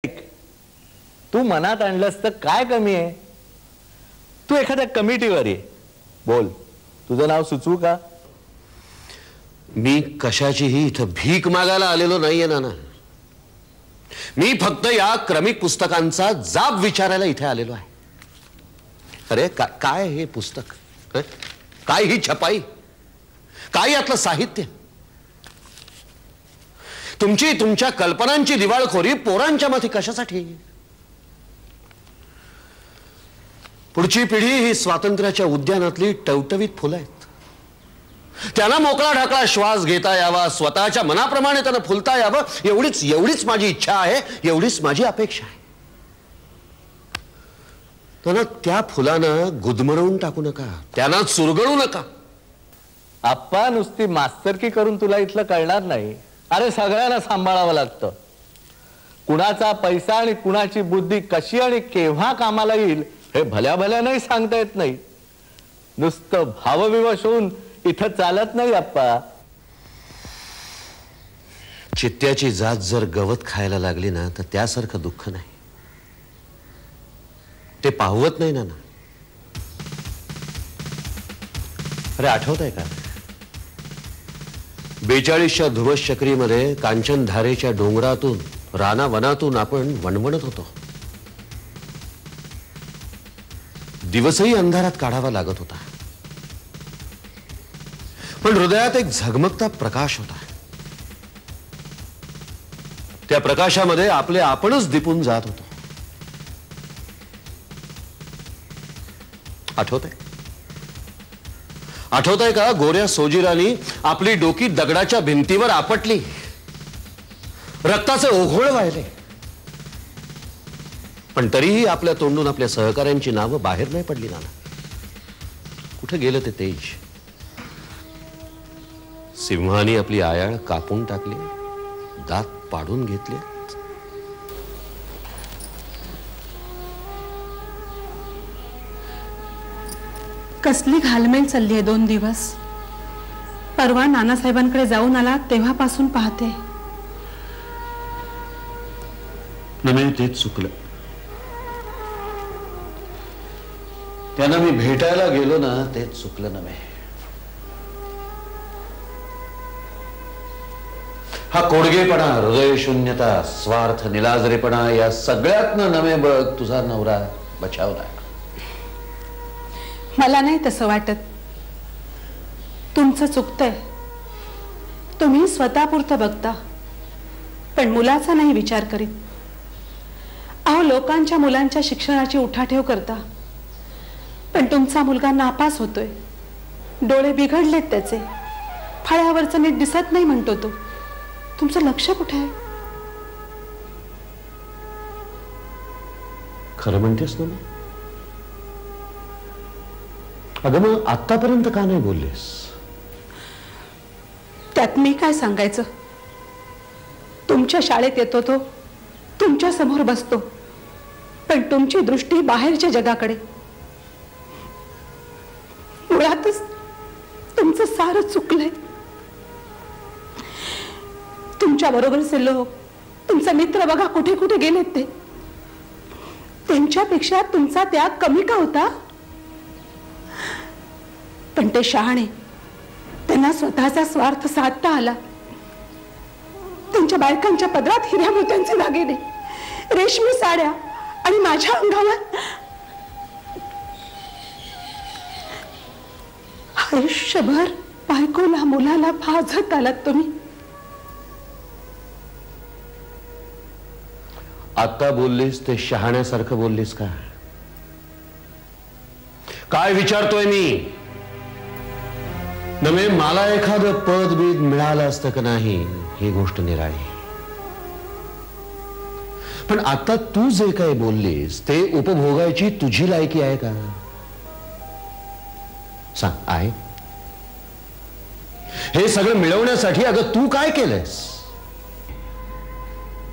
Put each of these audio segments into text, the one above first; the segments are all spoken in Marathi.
तू मनात आणलंस तर काय कमी आहे? तू एखाद्या कमिटीवर ये, बोल. तुझं नाव सुचवू का? मी कशाचीही इथं भीक मागायला आलेलो नाहीये नाना. मी फक्त या क्रमिक पुस्तकांचा जाब विचारायला इथे आलेलो आहे. अरे काय हे पुस्तक? काय ही छपाई? काय यातलं साहित्य? तुमच्या कल्पनांची दिवाळखोरी पोरांच्या मध्ये कशासाठी? पुढची पिढी ही स्वातंत्र्याच्या उद्यानातली टवटवीत फुलं आहेत. त्यांना मोकळा ढाकळा श्वास घेता यावा, स्वतःच्या मनाप्रमाणे त्यांना फुलता यावं, एवढीच माझी इच्छा आहे, एवढीच माझी अपेक्षा आहे. त्यांना त्या फुलानं गुदमरवून टाकू नका, त्यांना चुरगळू नका. आप्पा, नुसती मास्तरकी करून तुला इथलं कळणार नाही. अरे सगळ्यांना सांभाळावं लागतं. कुणाचा पैसा आणि कुणाची बुद्धी कशी आणि केव्हा कामाला येईल हे भल्या भल्या नाही सांगता येत नाही. नुसतं भावविवश होऊन इथं चालत नाही आप्पा. चित्त्याची जात जर गवत खायला लागली ना तर त्यासारखं दुःख नाही. ते पाहवत नाही ना. अरे आठवतंय का 42च्या धुवस चक्रीमध्ये कांचनधारेच्या डोंगरातून रानावनातून आपण वणवणत होतो. दिवसही अंधारात काढावा लागत होता, पण हृदयात एक झगमगता प्रकाश होता. त्या प्रकाशामध्ये आपले आपणच दिपून जात होतो. आठवतंय का गोऱ्या सोजीरानी आपली डोकी दगडाच्या भिंतीवर आपटली, रक्ताचे ओघळ वाहिले, पण तरीही आपल्या तोंडून आपल्या सहकाऱ्यांची नावं बाहेर नाही पडली ना. कुठे गेलं ते तेज? सिंहानी आपली आयाळ कापून टाकली, दात पाडून घेतले. कसली घालमेल चालली आहे 2 दिवस. परवा नानासाहेबांकडे जाऊन आला तेव्हापासून पाहते. नमे तेच चुकलं. त्यांना मी भेटायला गेलो ना तेच चुकलं नमे. हा कोडगेपणा, हृदय शून्यता, स्वार्थ, निलाजरेपणा या सगळ्यातनं नमे बघ तुझा नवरा बचावला. मला नाही तसं वाटत. तुमचं चुकतंय. तुम्ही स्वतःपुरतं बघता पण मुलाचा नाही विचार करीत. अहो, लोकांच्या मुलांच्या शिक्षणाची उठाठेव करता पण तुमचा मुलगा नापास होतोय. डोळे बिघडलेत त्याचे, फळ्यावरचं नीट दिसत नाही म्हणतो तो. तुमचं लक्ष कुठे आहे? खरं म्हणतेस ना? अगं मग आतापर्यंत का नाही बोललेस? त्यात मी काय सांगायचं? तुमच्या शाळेत येतो तो, तुमच्या समोर बसतो, पण तुमची दृष्टी बाहेरच्या जगाकडे. मुळातच तुमचं सारं चुकलंय. तुमच्या बरोबरचे लोक, तुमचे मित्र बघा कुठे कुठे गेलेत ते. त्यांच्यापेक्षा तुमचा त्याग कमी का होता? पण ते शहाणे, त्यांना स्वतःचा स्वार्थ साधता आला. त्यांच्या बायकांच्या पदरात हिऱ्या मोत्यांचे दागिने, रेशमी साड्या आणि माझ्या अंगावर आयुष्यभर बायकोला मुलाला भाजत आलात तुम्ही. आता बोललीस ते शहाण्यासारखं बोललीस का? काय विचारतोय मी? नवे मला एखादं पद बीद मिळालं असतं का नाही ही गोष्ट निराळी. पण आता तू जे काही बोललीस ते उपभोगायची तुझी लायकी आहे का? सांग, आहे? हे सगळं मिळवण्यासाठी अगं तू काय केलंयस?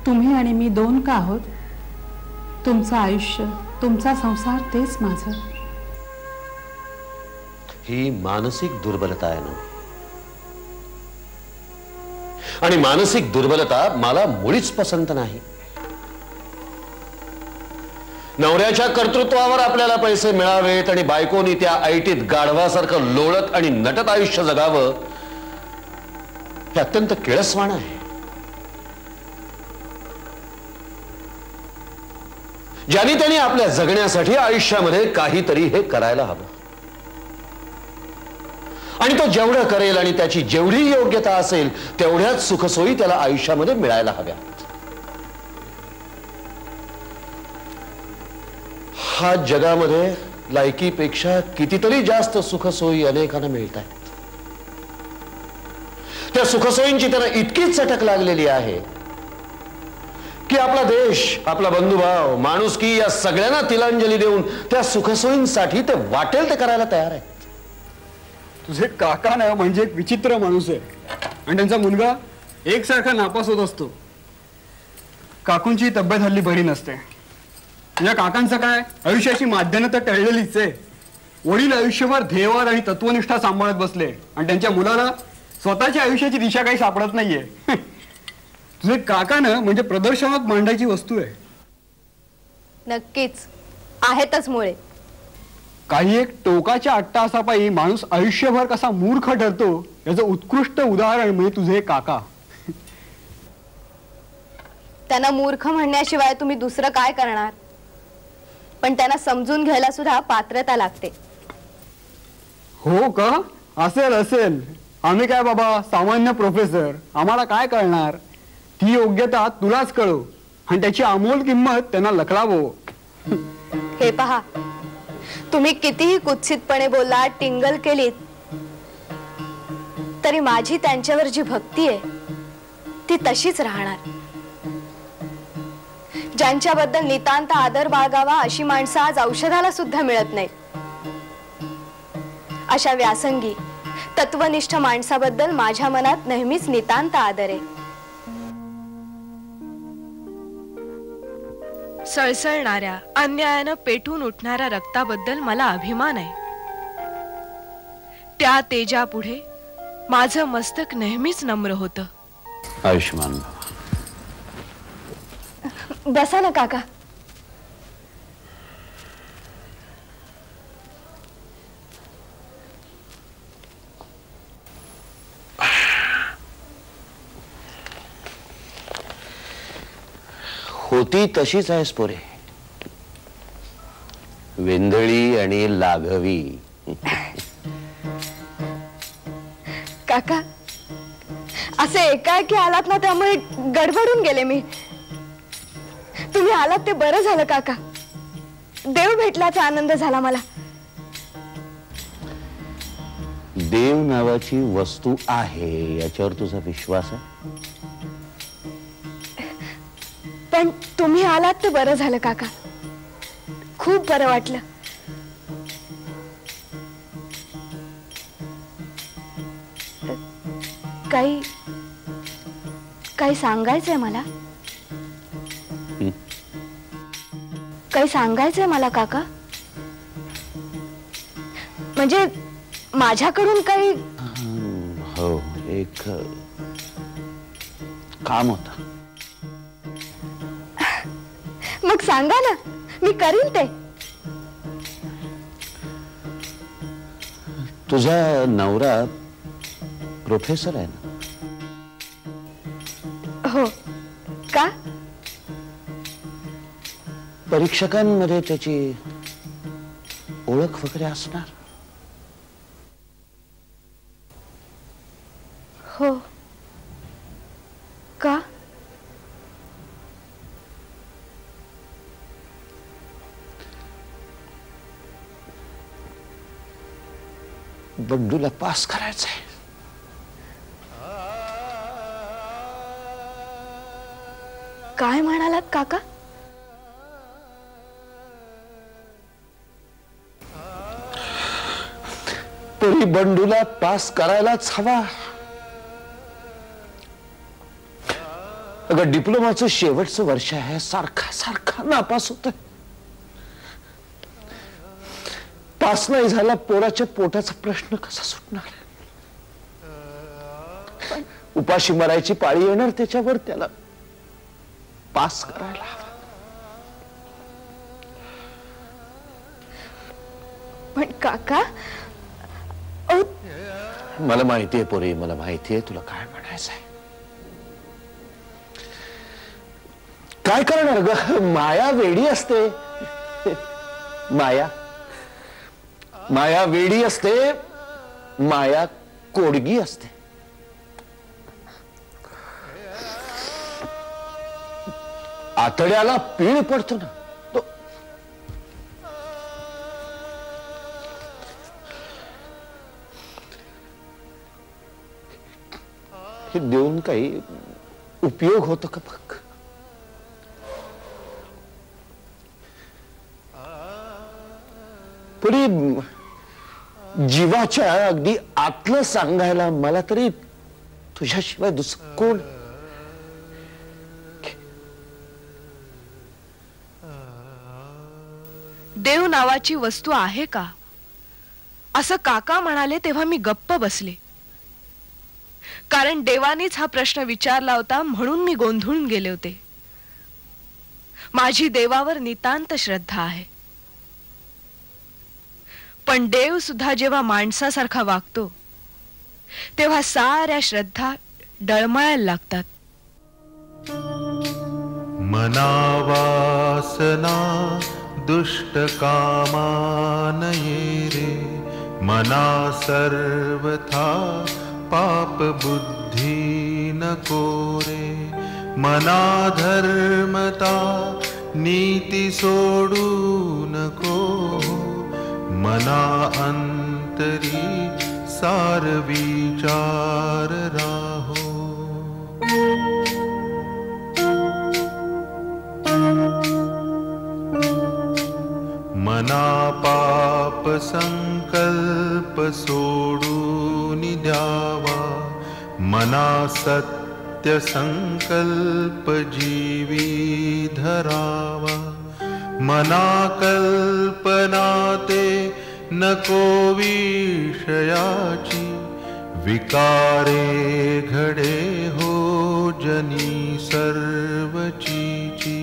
तुम्ही आणि मी 2 का आहोत? तुमचं आयुष्य, तुमचा संसार तेच माझं. ही मानसिक दुर्बलता आहे ना. आणि मानसिक दुर्बलता मला मुळीच पसंत नाही. नवऱ्याच्या कर्तृत्वावर आपल्याला पैसे मिळावेत आणि बायकोनी त्या ऐटीत गाढवासारखं लोळत आणि नटत आयुष्य जगावं, हे अत्यंत किळसवाण आहे. ज्यांनी त्यांनी आपल्या जगण्यासाठी आयुष्यामध्ये काहीतरी हे करायला हवं, आणि तो जेवढं करेल आणि त्याची जेवढी योग्यता असेल तेवढ्याच सुखसोयी त्याला आयुष्यामध्ये मिळायला हव्या. हा जगामध्ये लायकीपेक्षा कितीतरी जास्त सुखसोयी अनेकांना मिळत आहेत. त्या सुखसोयींची त्यांना इतकीच चटक लागलेली आहे की आपला देश, आपला बंधुभाव, माणुसकी या सगळ्यांना तिलांजली देऊन त्या सुखसोयींसाठी ते वाटेल ते करायला तयार आहेत. तुझे काका ना म्हणजे एक विचित्र माणूस आहे, आणि त्यांचा मुलगा एकसारखा नापास होत असतो. काकूंची तब्येत हल्ली बरी नसते. तुझ्या काकांचं काय, आयुष्याची माध्यमं तर टळलेलीच आहे. वडील आयुष्यभर ध्येयवाद आणि तत्वनिष्ठा सांभाळत बसले, आणि त्यांच्या मुलाला स्वतःच्या आयुष्याची दिशा काही सापडत नाहीये. तुझे काका ना म्हणजे प्रदर्शनात मांडायची वस्तू आहे. नक्कीच आहेतच मुळे. काही एक टोकाच्या अट्टहासापायी माणूस आयुष्यभर कसा मूर्ख ठरतो याचं उत्कृष्ट उदाहरण म्हणजे तुझे काका. त्यांना मूर्ख म्हणण्याशिवाय तुम्ही दुसरं काय करणार? पण त्यांना समजून घ्यायला सुद्धा पात्रता लागते. हो का? असेल असेल. आम्ही काय बाबा सामान्य प्रोफेसर, आम्हाला काय कळणार? ती योग्यता तुलाच कळो आणि त्याची अमोल किंमत त्यांना लखलावो. हे पहा, तुम्ही कितीही कुत्सितपणे बोललात, टिंगल केलीत, तरी माझी त्यांच्यावर जी भक्ती आहे ती तशीच राहणार. ज्यांच्याबद्दल नितांत आदर बाळगावा अशी माणसं आज औषधाला सुद्धा मिळत नाहीत. अशा व्यासंगी तत्वनिष्ठ माणसाबद्दल माझ्या मनात नेहमीच नितांत आदर आहे. सळसळणाऱ्या, अन्यायानं पेटून उठणाऱ्या रक्ताबद्दल मला अभिमान आहे. त्या तेजापुढे माझं मस्तक नेहमीच नम्र होतं. आयुष्मान बसा ना काका. होती तशीच आहेस पोरे, वेंधळी आणि लाघवी. काका, असे एकाएकी आलात ना त्यामुळे गडबडून गेले मी. तुम्ही आलात ते बरं झालं काका. देव भेटल्याचा आनंद झाला मला. देव नावाची वस्तू आहे याच्यावर तुझा विश्वास आहे? पण तुम्ही आलात ते बरं झालं काका. खूप बरं वाटलं. काही काही सांगायचंय मला. काही सांगायचंय मला काका. म्हणजे माझ्याकडून काही. हो, एक काम होतं. मग सांगा ना, मी करीन ते. तुझा नवरा प्रोफेसर आहे ना? हो का? परीक्षकांमध्ये त्याची ओळख वगैरे असणार? हो का? बंडूला पास करायचंय. काय म्हणालात काका? तरी बंडूला पास करायलाच हवा. अगं, डिप्लोमाचं शेवटचं वर्ष आहे, सारखा सारखा नापास होतोय. पास नाही झाला, पोराच्या पोटाचा प्रश्न कसा सुटणार? उपाशी मरायची पाळी येणार त्याच्यावर. त्याला पास करायला हवा. पण काका अहो, मला माहितीये पोरी, मला माहितीये तुला काय म्हणायचंय. काय करणार ग, माया वेडी असते. माया वेडी असते, माया कोडगी असते. आतड्याला पीळ पडतो ना तो. हे देऊन काही उपयोग होतो का बघ. पुढे जीवाच्या अगदी आतलं सांगायला मला तरी तुझ्याशिवाय दुसरं कोण. देव नावाची वस्तू आहे का असं काका म्हणाले तेव्हा मी गप्प बसले. कारण देवानेच हा प्रश्न विचारला होता म्हणून मी गोंधळून गेले होते. माझी देवावर नितांत श्रद्धा आहे, पण देव सुद्धा जेव्हा माणसासारखा वागतो तेव्हा साऱ्या श्रद्धा डळमळायला लागतात. मनावासना दुष्ट कामानये रे, मना सर्वथा पाप बुद्धी नको रे. मना धर्मता नीती सोडू नको, मना अंतरी सार विचार राहो. मना पाप संकल्प सोडून द्यावा, मना सत्य संकल्प जीवी धरावा. मना कल्पना ते नको विषयाची, विकारे घडे हो जनी सर्वचीची.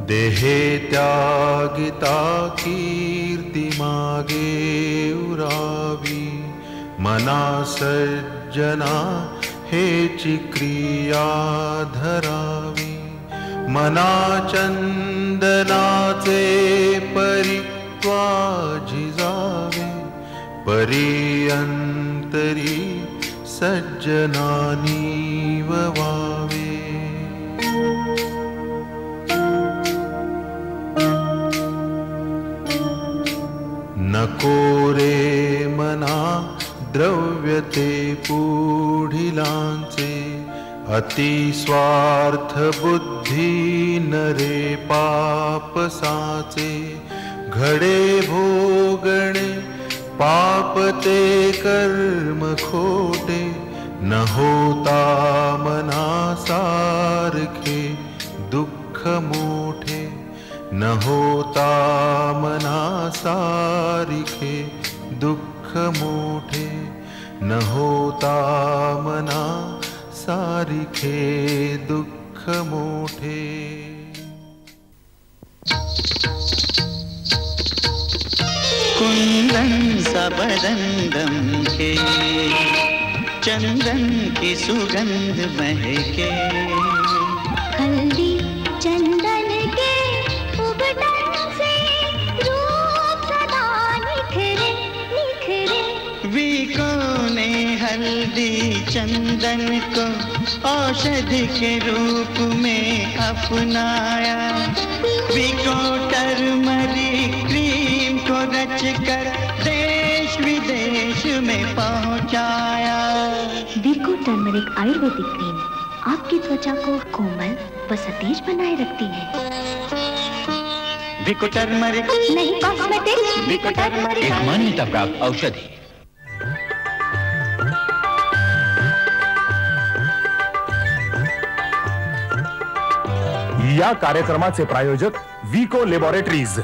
देहे त्यागिता कीर्ती मागे उरावी, मना सज्जना हेची क्रिया धरावी. मना चंदनाचे परित्वा झिजावे, परिअंतरी सज्जनानी ववावे. नको रे मना द्रव्य ते पुढिलांचे, अति स्वार्थ बुद्धी नरे पाप साचे. घडे भोगणे पाप ते कर्म खोटे, न होता मना सारखे दुःख मोठे. न होता मना सारिखे दुःख मोठे, न होता मना सारिखे दुःख मोठे. कुंदन सबरंदम के, चंदन की सुगंध महके. हल्दी चंदन के उबटन से रूप सदा निखरे निखरे. वीको ने हल्दी चंदन को औषधि के रूप में अपनाया. वीको टर्मरिक क्रीम को रचकर देश विदेश में पहुंचाया. वीको टर्मरिक आयुर्वेदिक क्रीम आपकी त्वचा को कोमल व सतेज बनाए रखती है. वीको टर्मरिक नहीं कॉस्मेटिक, वीको टर्मरिक एक मान्यता प्राप्त औषधि. या कार्यक्रमाचे प्रायोजक विको लॅबोरेटरीज.